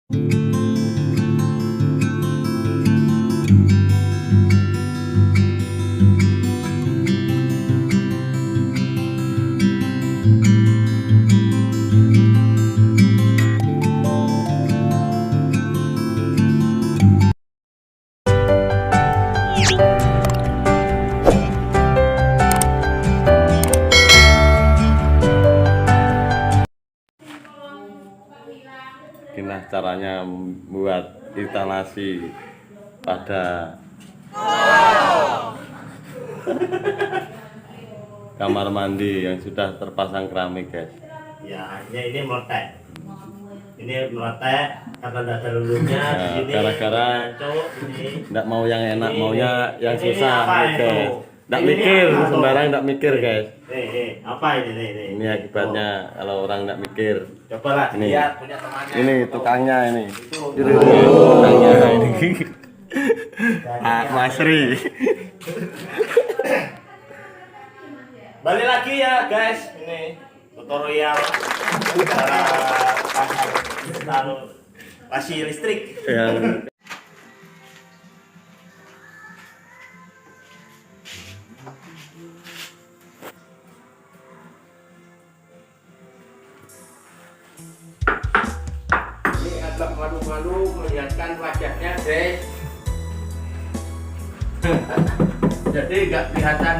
Gimana caranya membuat instalasi pada kamar mandi yang sudah terpasang keramik, guys? Ya, ini meletek. Ini meletek karena tidak ada lulunya. Gara-gara tidak mau yang enak, maunya yang susah, guys. Tidak mikir, sembarang tidak mikir, guys. Apa ini? Ini akibatnya kalau orang tidak mikir. Cobalah Ini. lihat punya temannya. Ini tukangnya ini. Tukangnya ini. Mas Ri. Balik lagi ya, guys. Ini tutorial cara pasang pasi listrik. Ya. Ini agak malu-malu melihatkan wajahnya, guys. Jadi nggak kelihatan.